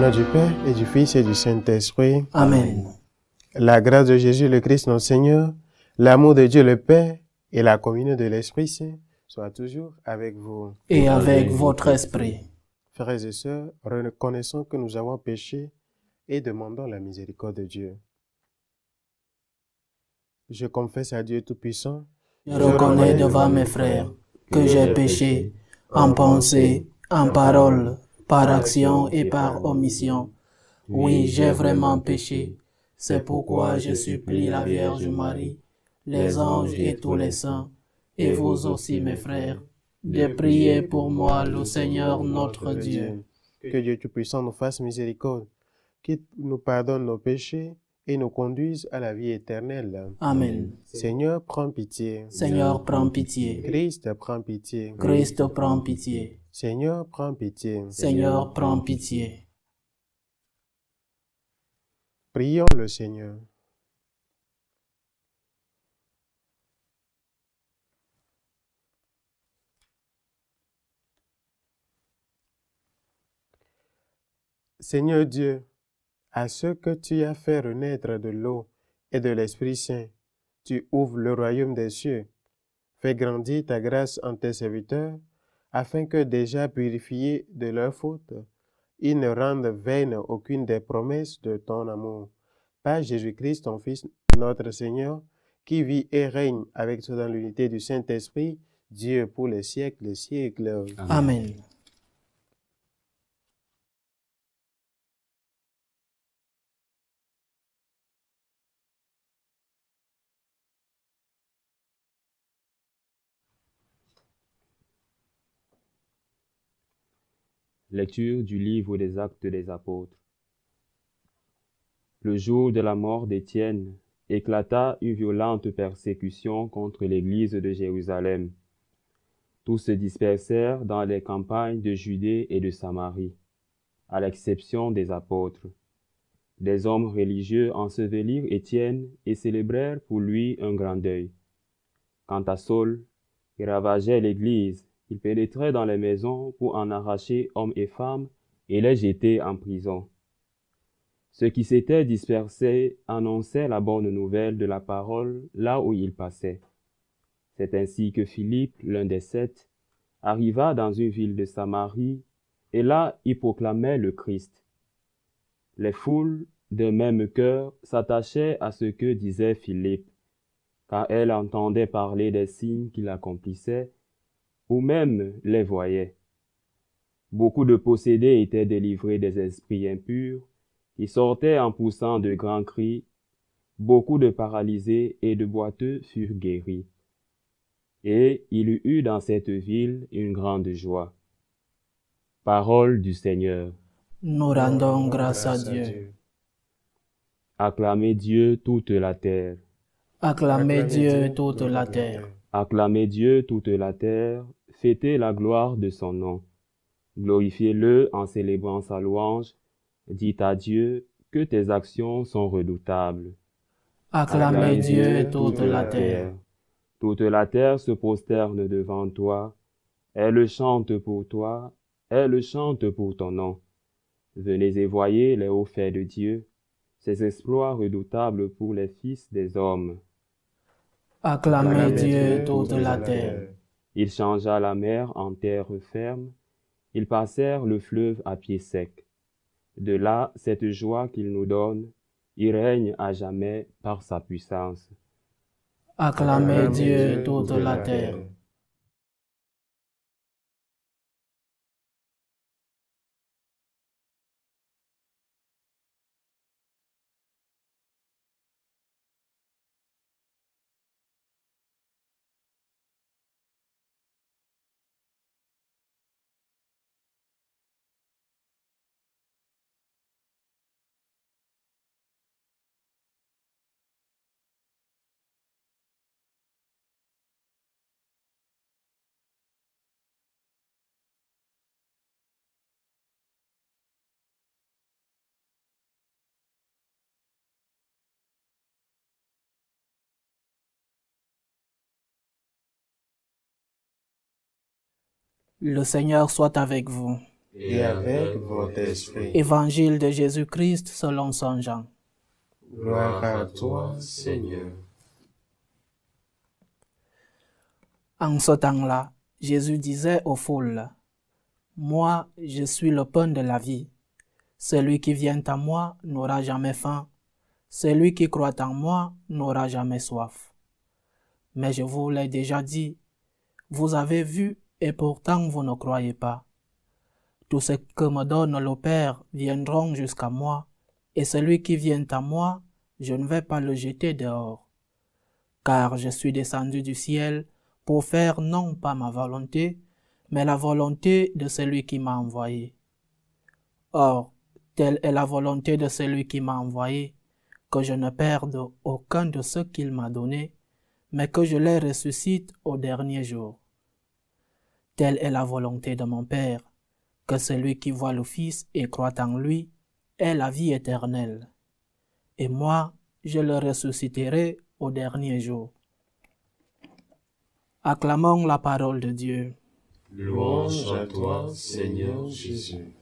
nom du Père et du Fils et du Saint-Esprit. Amen. La grâce de Jésus le Christ, notre Seigneur, l'amour de Dieu le Père et la communion de l'Esprit Saint soient toujours avec vous. Et avec votre esprit. Frères et sœurs, reconnaissons que nous avons péché et demandons la miséricorde de Dieu. Je confesse à Dieu Tout-Puissant, Je reconnais devant mes frères que j'ai péché en pensée, en parole, par action et par omission. Oui, j'ai vraiment péché. C'est pourquoi je supplie la Vierge Marie, les anges et tous les saints, et vous aussi mes frères, de prier pour moi le Seigneur notre Dieu. que Dieu Tout-Puissant nous fasse miséricorde, qu'il nous pardonne nos péchés et nous conduise à la vie éternelle. Amen. Seigneur, prends pitié. Seigneur, prends pitié. Christ, prends pitié. Christ, prends pitié. Seigneur, prends pitié. Seigneur, prends pitié. Prions le Seigneur. Seigneur Dieu, à ceux que tu as fait renaître de l'eau et de l'Esprit Saint, tu ouvres le royaume des cieux. Fais grandir ta grâce en tes serviteurs, afin que, déjà purifiés de leurs fautes, ils ne rendent vaine aucune des promesses de ton amour. Par Jésus-Christ, ton Fils, notre Seigneur, qui vit et règne avec toi dans l'unité du Saint-Esprit, Dieu pour les siècles des siècles. Amen. Lecture du livre des Actes des Apôtres. Le jour de la mort d'Étienne, éclata une violente persécution contre l'église de Jérusalem. Tous se dispersèrent dans les campagnes de Judée et de Samarie, à l'exception des apôtres. Des hommes religieux ensevelirent Étienne et célébrèrent pour lui un grand deuil. Quant à Saul, il ravageait l'église. Il pénétrait dans les maisons pour en arracher hommes et femmes et les jeter en prison. Ceux qui s'étaient dispersés annonçaient la bonne nouvelle de la parole là où ils passaient. C'est ainsi que Philippe, l'un des 7, arriva dans une ville de Samarie, et là il proclamait le Christ. Les foules, d'un même cœur, s'attachaient à ce que disait Philippe, car elles entendaient parler des signes qu'il accomplissait, ou même les voyaient. Beaucoup de possédés étaient délivrés des esprits impurs, qui sortaient en poussant de grands cris. Beaucoup de paralysés et de boiteux furent guéris. Et il y eut dans cette ville une grande joie. Parole du Seigneur. Nous rendons grâce à Dieu. Acclamez Dieu toute la terre. Acclamez Dieu toute la terre. Acclamez Dieu toute la terre, fêtez la gloire de son nom. Glorifiez-le en célébrant sa louange. Dites à Dieu que tes actions sont redoutables. Acclamez Dieu toute la terre. Toute la terre se prosterne devant toi. Elle chante pour toi, elle chante pour ton nom. Venez et voyez les hauts faits de Dieu, ses exploits redoutables pour les fils des hommes. Acclamez Dieu toute la terre. Il changea la mer en terre ferme, ils passèrent le fleuve à pied sec. De là, cette joie qu'il nous donne, il règne à jamais par sa puissance. Acclamez Dieu toute la terre. Le Seigneur soit avec vous. et avec votre esprit. Évangile de Jésus-Christ selon Saint Jean. Gloire à toi, Seigneur. En ce temps-là, Jésus disait aux foules, « Moi, je suis le pain de la vie. Celui qui vient à moi n'aura jamais faim. Celui qui croit en moi n'aura jamais soif. Mais je vous l'ai déjà dit, vous avez vu et pourtant vous ne croyez pas. Tout ce que me donne le Père viendront jusqu'à moi, et celui qui vient à moi, je ne vais pas le jeter dehors. Car je suis descendu du ciel pour faire non pas ma volonté, mais la volonté de celui qui m'a envoyé. Or, telle est la volonté de celui qui m'a envoyé, que je ne perde aucun de ceux qu'il m'a donnés, mais que je les ressuscite au dernier jour. Telle est la volonté de mon Père, que celui qui voit le Fils et croit en lui ait la vie éternelle. Et moi, je le ressusciterai au dernier jour. » Acclamons la parole de Dieu. Louange à toi, Seigneur Jésus.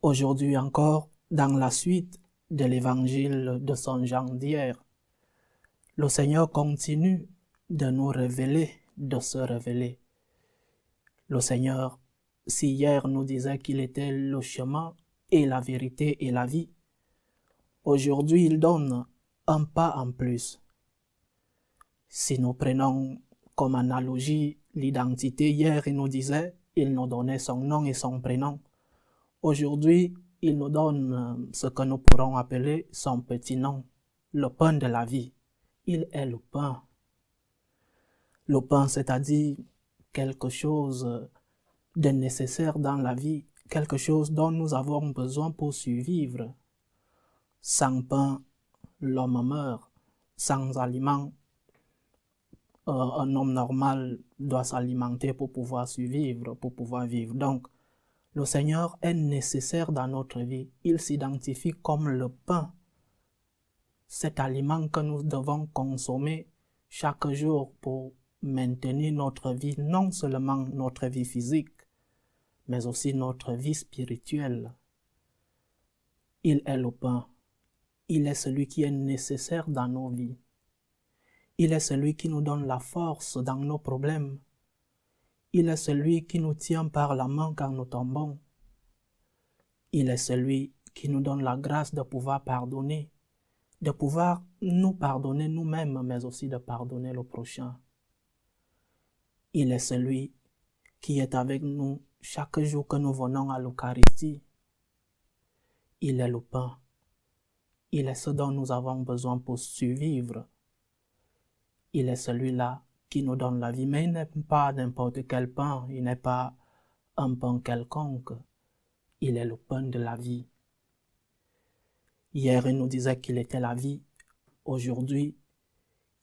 Aujourd'hui encore, dans la suite de l'évangile de Saint Jean d'hier, le Seigneur continue de nous révéler, de se révéler. Le Seigneur, si hier nous disait qu'il était le chemin et la vérité et la vie, aujourd'hui il donne un pas en plus. Si nous prenons comme analogie l'identité, hier il nous disait, il nous donnait son nom et son prénom. Aujourd'hui, il nous donne ce que nous pourrons appeler son petit nom, le pain de la vie. Il est le pain. Le pain, c'est-à-dire quelque chose de nécessaire dans la vie, quelque chose dont nous avons besoin pour survivre. Sans pain, l'homme meurt. Sans aliment, un homme normal doit s'alimenter pour pouvoir survivre, pour pouvoir vivre. Donc, le Seigneur est nécessaire dans notre vie. Il s'identifie comme le pain, cet aliment que nous devons consommer chaque jour pour maintenir notre vie, non seulement notre vie physique, mais aussi notre vie spirituelle. Il est le pain. Il est celui qui est nécessaire dans nos vies. Il est celui qui nous donne la force dans nos problèmes. Il est celui qui nous tient par la main quand nous tombons. Il est celui qui nous donne la grâce de pouvoir pardonner, de pouvoir nous pardonner nous-mêmes, mais aussi de pardonner le prochain. Il est celui qui est avec nous chaque jour que nous venons à l'Eucharistie. Il est le pain. Il est ce dont nous avons besoin pour survivre. Il est celui-là qui nous donne la vie, mais il n'est pas n'importe quel pain, il n'est pas un pain quelconque, il est le pain de la vie. Hier, il nous disait qu'il était la vie, aujourd'hui,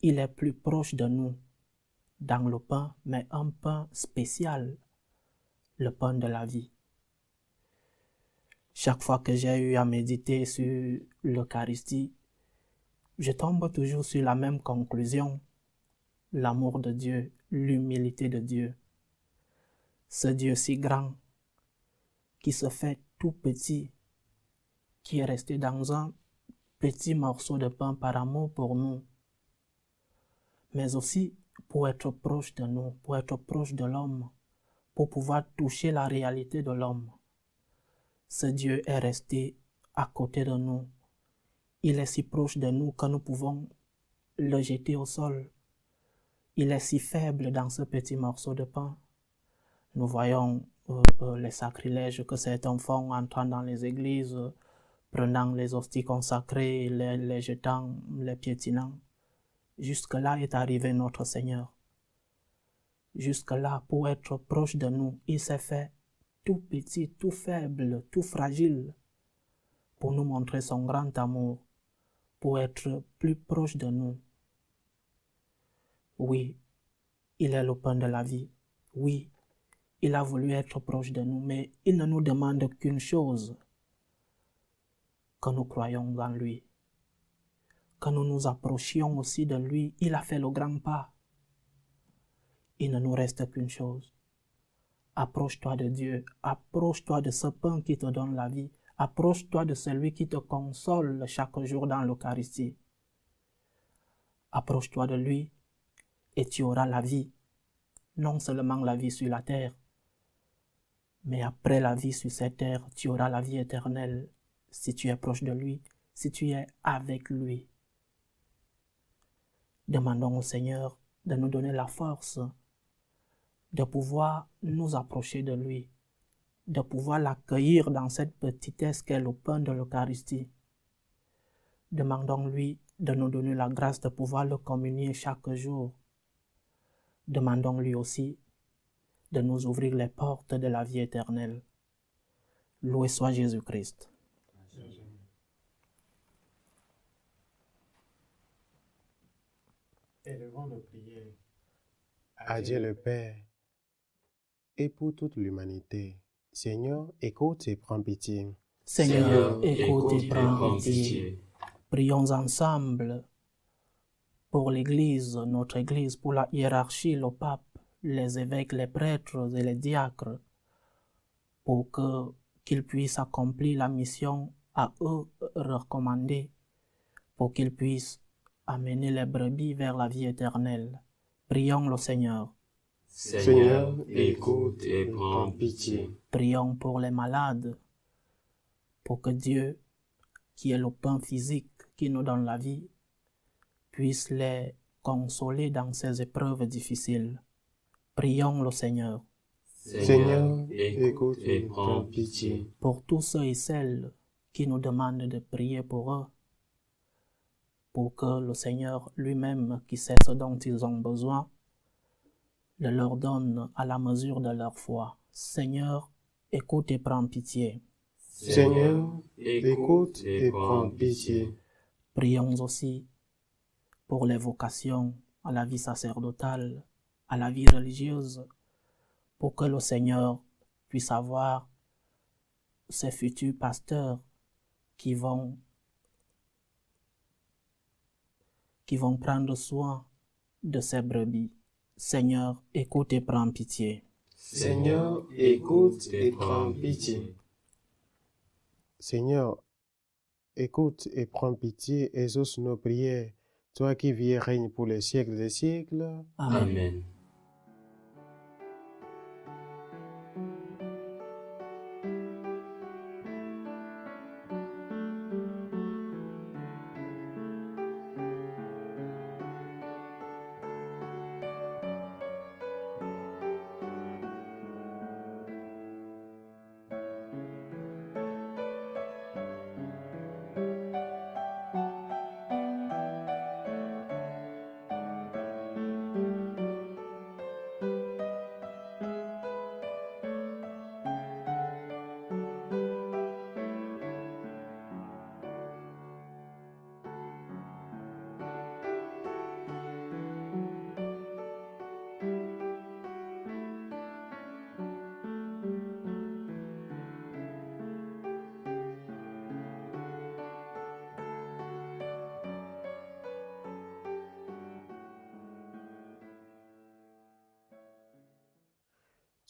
il est plus proche de nous, dans le pain, mais un pain spécial, le pain de la vie. Chaque fois que j'ai eu à méditer sur l'Eucharistie, je tombe toujours sur la même conclusion. L'amour de Dieu, l'humilité de Dieu. Ce Dieu si grand, qui se fait tout petit, qui est resté dans un petit morceau de pain par amour pour nous, mais aussi pour être proche de nous, pour être proche de l'homme, pour pouvoir toucher la réalité de l'homme. Ce Dieu est resté à côté de nous. Il est si proche de nous que nous pouvons le jeter au sol. Il est si faible dans ce petit morceau de pain. Nous voyons les sacrilèges que certains font entrant dans les églises, prenant les hosties consacrées, les jetant, les piétinant. Jusque-là est arrivé notre Seigneur. Jusque-là, pour être proche de nous, il s'est fait tout petit, tout faible, tout fragile, pour nous montrer son grand amour, pour être plus proche de nous. Oui, il est le pain de la vie. Oui, il a voulu être proche de nous, mais il ne nous demande qu'une chose, que nous croyons en lui, que nous nous approchions aussi de lui. Il a fait le grand pas. Il ne nous reste qu'une chose, Approche-toi de Dieu, approche-toi de ce pain qui te donne la vie, approche-toi de celui qui te console chaque jour dans l'Eucharistie. Approche-toi de lui et tu auras la vie, non seulement la vie sur la terre, mais après la vie sur cette terre, tu auras la vie éternelle si tu es proche de lui, si tu es avec lui. Demandons au Seigneur de nous donner la force de pouvoir nous approcher de lui, de pouvoir l'accueillir dans cette petitesse qu'est le pain de l'Eucharistie. Demandons-lui de nous donner la grâce de pouvoir le communier chaque jour. Demandons-lui aussi de nous ouvrir les portes de la vie éternelle. Loué soit Jésus-Christ. Élevons nos prières à Dieu le Père et pour toute l'humanité. Seigneur, écoute et prends pitié. Seigneur, écoute et prends pitié. Prions ensemble pour l'Église, notre Église, pour la hiérarchie, le pape, les évêques, les prêtres et les diacres, pour qu'ils puissent accomplir la mission à eux recommandée, pour qu'ils puissent amener les brebis vers la vie éternelle. Prions le Seigneur. Seigneur, écoute et prends pitié. Prions pour les malades, pour que Dieu, qui est le pain physique qui nous donne la vie, puisse les consoler dans ces épreuves difficiles. Prions le Seigneur. Seigneur, écoute et prends pitié. Pour tous ceux et celles qui nous demandent de prier pour eux, pour que le Seigneur lui-même, qui sait ce dont ils ont besoin, le leur donne à la mesure de leur foi. Seigneur, écoute et prends pitié. Seigneur, écoute et prends pitié. Prions aussi pour les vocations à la vie sacerdotale, à la vie religieuse, pour que le Seigneur puisse avoir ces futurs pasteurs qui vont prendre soin de ces brebis. Seigneur, écoute et prends pitié. Seigneur, écoute et prends pitié. Seigneur, écoute et prends pitié, exauce nos prières, toi qui vis et règnes pour les siècles des siècles. Amen. Amen.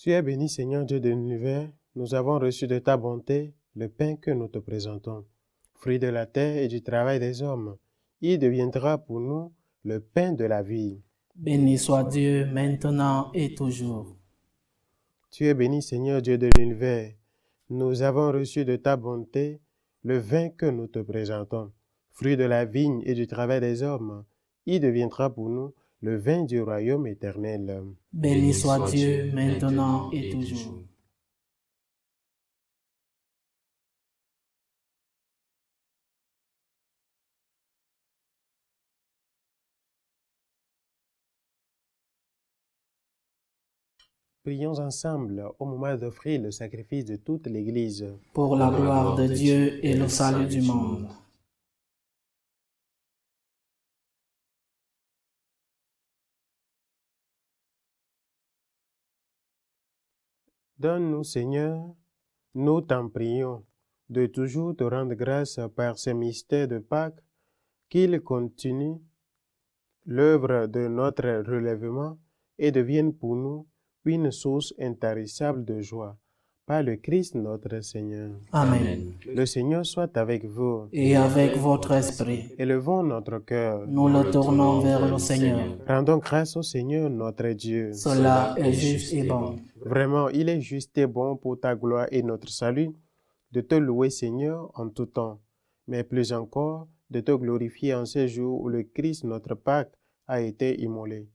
Tu es béni, Seigneur Dieu de l'univers, nous avons reçu de ta bonté le pain que nous te présentons, fruit de la terre et du travail des hommes. Il deviendra pour nous le pain de la vie. Béni soit Dieu maintenant et toujours. Tu es béni, Seigneur Dieu de l'univers, nous avons reçu de ta bonté le vin que nous te présentons, fruit de la vigne et du travail des hommes. Il deviendra pour nous le vin du royaume éternel. Béni soit Dieu maintenant et toujours. Prions ensemble au moment d'offrir le sacrifice de toute l'Église. Pour la gloire de Dieu et le salut du monde. Donne-nous, Seigneur, nous t'en prions, de toujours te rendre grâce par ces mystères de Pâques, qu'ils continuent l'œuvre de notre relèvement et deviennent pour nous puis une source intarissable de joie. Par le Christ notre Seigneur. Amen. Le Seigneur soit avec vous. Et avec votre esprit, Élevons notre cœur. nous le tournons vers le Seigneur. Rendons grâce au Seigneur notre Dieu. Cela est juste et bon. Vraiment, il est juste et bon pour ta gloire et notre salut de te louer, Seigneur, en tout temps, mais plus encore de te glorifier en ces jours où le Christ, notre Pâque, a été immolé.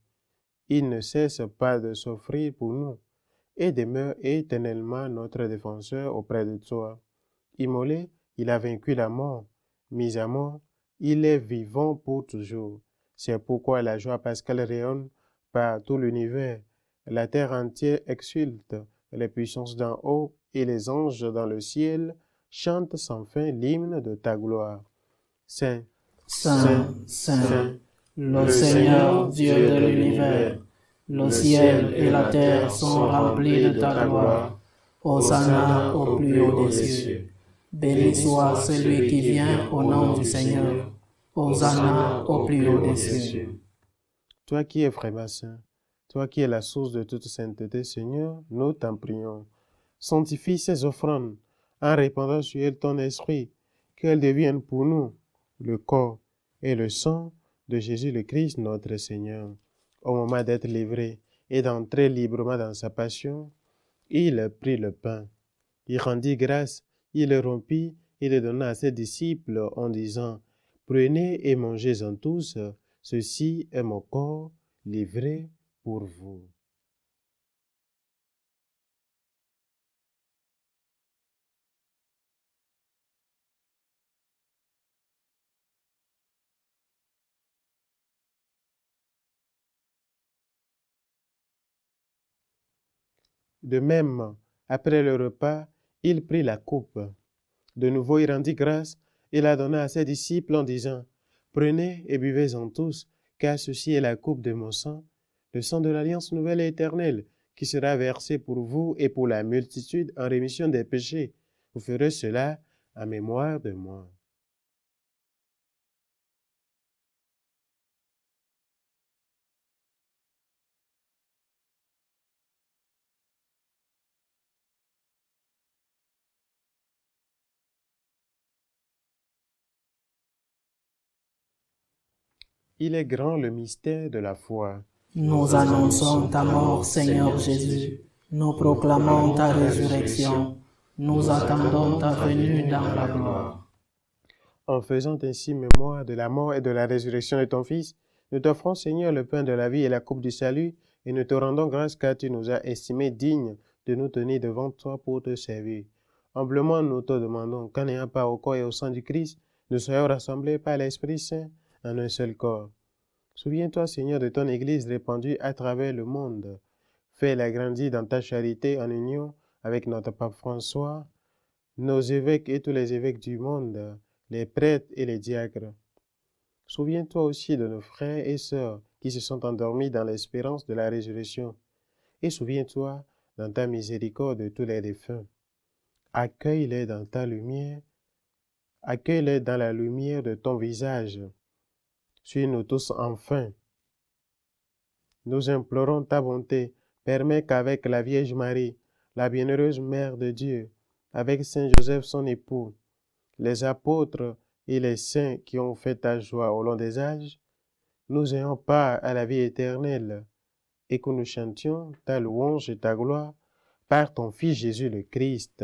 Il ne cesse pas de s'offrir pour nous et demeure éternellement notre défenseur auprès de toi. Immolé, il a vaincu la mort. Mis à mort, il est vivant pour toujours. C'est pourquoi la joie pascale rayonne par tout l'univers. La terre entière exulte, les puissances d'en haut et les anges dans le ciel chantent sans fin l'hymne de ta gloire. Saint, Saint, Saint, le Seigneur, Dieu de l'univers, le ciel et la terre sont remplis de ta gloire. Hosanna au plus haut des cieux. Béni soit celui qui vient au nom du Seigneur. Hosanna au plus haut des cieux. Toi qui es vraiment saint, toi qui es la source de toute sainteté, Seigneur, nous t'en prions. Sanctifie ces offrandes en répandant sur elles ton esprit, qu'elles deviennent pour nous le corps et le sang de Jésus le Christ notre Seigneur. Au moment d'être livré et d'entrer librement dans sa passion, il prit le pain, il rendit grâce, il le rompit et le donna à ses disciples en disant, « Prenez et mangez-en tous, ceci est mon corps livré pour vous. » De même, après le repas, il prit la coupe. De nouveau, il rendit grâce et la donna à ses disciples en disant, « Prenez et buvez-en tous, car ceci est la coupe de mon sang, le sang de l'alliance nouvelle et éternelle, qui sera versé pour vous et pour la multitude en rémission des péchés. Vous ferez cela en mémoire de moi. » Il est grand le mystère de la foi. Nous annonçons ta mort, Seigneur Jésus. Nous proclamons ta résurrection. Nous attendons ta venue dans la gloire. En faisant ainsi mémoire de la mort et de la résurrection de ton Fils, nous t'offrons, Seigneur, le pain de la vie et la coupe du salut, et nous te rendons grâce car tu nous as estimés dignes de nous tenir devant toi pour te servir. Humblement, nous te demandons qu'en ayant part au corps et au sang du Christ, nous soyons rassemblés par l'Esprit Saint en un seul corps. Souviens-toi, Seigneur, de ton Église répandue à travers le monde. Fais-la grandir dans ta charité en union avec notre pape François, nos évêques et tous les évêques du monde, les prêtres et les diacres. Souviens-toi aussi de nos frères et sœurs qui se sont endormis dans l'espérance de la résurrection. Et souviens-toi, dans ta miséricorde, de tous les défunts. Accueille-les dans ta lumière, accueille-les dans la lumière de ton visage. Suis-nous tous enfin. Nous implorons ta bonté. Permets qu'avec la Vierge Marie, la bienheureuse Mère de Dieu, avec Saint Joseph son époux, les apôtres et les saints qui ont fait ta joie au long des âges, nous ayons part à la vie éternelle et que nous chantions ta louange et ta gloire par ton Fils Jésus le Christ.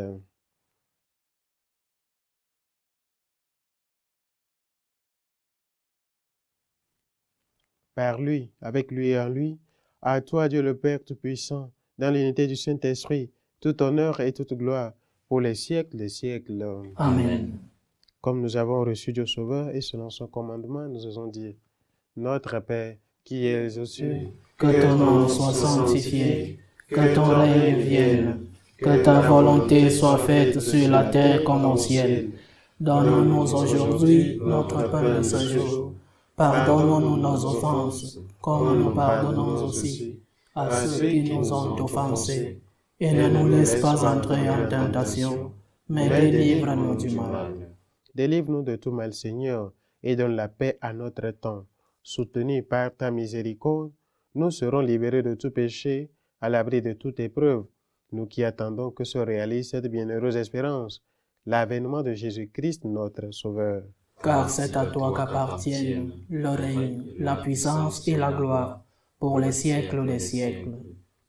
Par lui, avec lui et en lui, à toi Dieu le Père Tout-Puissant, dans l'unité du Saint-Esprit, tout honneur et toute gloire, pour les siècles des siècles. Amen. Comme nous avons reçu Dieu Sauveur et selon son commandement, nous osons dire, Notre Père, qui es aux cieux, Que ton nom soit sanctifié, que ton règne vienne, que ta volonté soit faite sur la terre comme au ciel. Donne-nous aujourd'hui notre pain de ce jour. Pardonne-nous nos offenses, comme nous pardonnons aussi à ceux qui nous ont offensés. Et ne nous laisse pas entrer en tentation, mais délivre-nous du mal. Délivre-nous de tout mal, Seigneur, et donne la paix à notre temps. Soutenus par ta miséricorde, nous serons libérés de tout péché, à l'abri de toute épreuve, nous qui attendons que se réalise cette bienheureuse espérance, l'avènement de Jésus-Christ notre Sauveur. Car c'est à toi qu'appartiennent le règne, la puissance et la gloire, pour les siècles des siècles.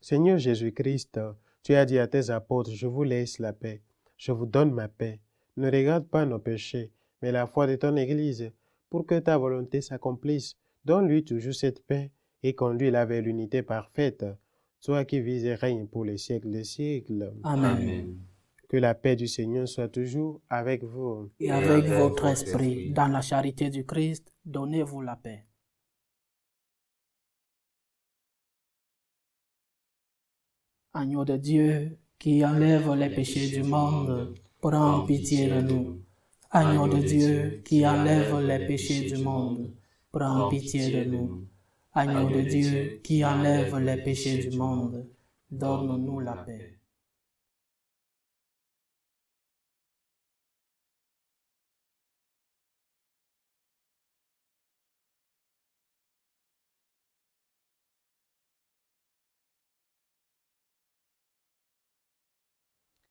Seigneur Jésus-Christ, tu as dit à tes apôtres, je vous laisse la paix, je vous donne ma paix. Ne regarde pas nos péchés, mais la foi de ton Église, pour que ta volonté s'accomplisse. Donne-lui toujours cette paix et conduis-la vers l'unité parfaite, toi qui vis et règnes pour les siècles des siècles. Amen. Que la paix du Seigneur soit toujours avec vous. Et avec votre esprit, dans la charité du Christ, donnez-vous la paix. Agneau de Dieu, qui enlève les péchés du monde, prends pitié de nous. Agneau de Dieu, qui enlève les péchés du monde, prends pitié de nous. Agneau de Dieu, qui enlève les péchés du monde, donne-nous la paix.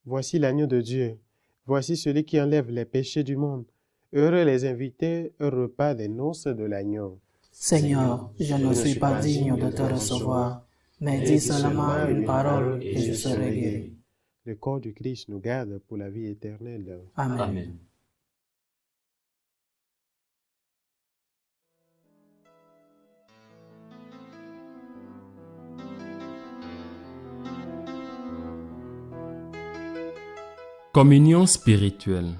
Voici l'agneau de Dieu. Voici celui qui enlève les péchés du monde. Heureux les invités au repas des noces de l'agneau. Seigneur, je ne suis pas digne de te recevoir, mais dis seulement une parole et je serai guéri. Le corps du Christ nous garde pour la vie éternelle. Amen. Amen. Communion spirituelle.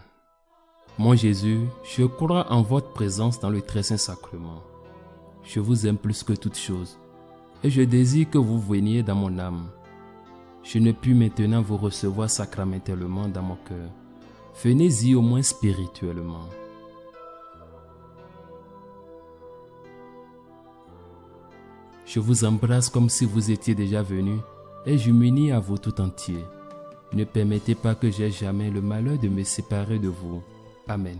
Mon Jésus, je crois en votre présence dans le très saint sacrement. Je vous aime plus que toute chose, et je désire que vous veniez dans mon âme. Je ne puis maintenant vous recevoir sacramentellement dans mon cœur. Venez-y au moins spirituellement. Je vous embrasse comme si vous étiez déjà venu, et je m'unis à vous tout entier. Ne permettez pas que j'aie jamais le malheur de me séparer de vous. Amen.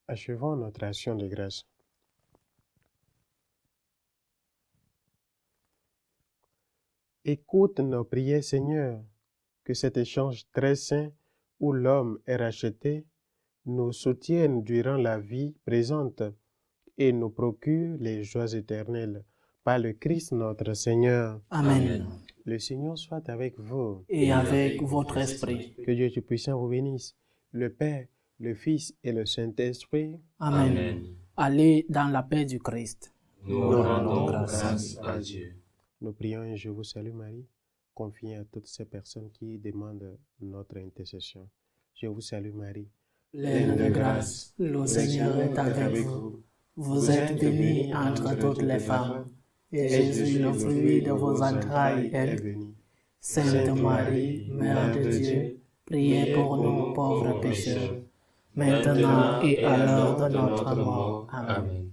Achevons notre action de grâce. Écoute nos prières, Seigneur, que cet échange très saint où l'homme est racheté nous soutienne durant la vie présente et nous procure les joies éternelles. Par le Christ notre Seigneur. Amen. Le Seigneur soit avec vous. Et avec votre esprit. Que Dieu Tout-Puissant vous bénisse, le Père, le Fils et le Saint-Esprit. Amen. Amen. Allez dans la paix du Christ. Nous rendons grâce à Dieu. Nous prions et je vous salue Marie, confiée à toutes ces personnes qui demandent notre intercession. Je vous salue Marie. Pleine de grâce, le Seigneur est avec vous. Vous êtes bénie entre toutes les femmes, et Jésus, le fruit de vos entrailles, est béni. Sainte Marie, Mère de Dieu, priez pour nous pauvres pécheurs, maintenant et à l'heure de notre mort. Amen.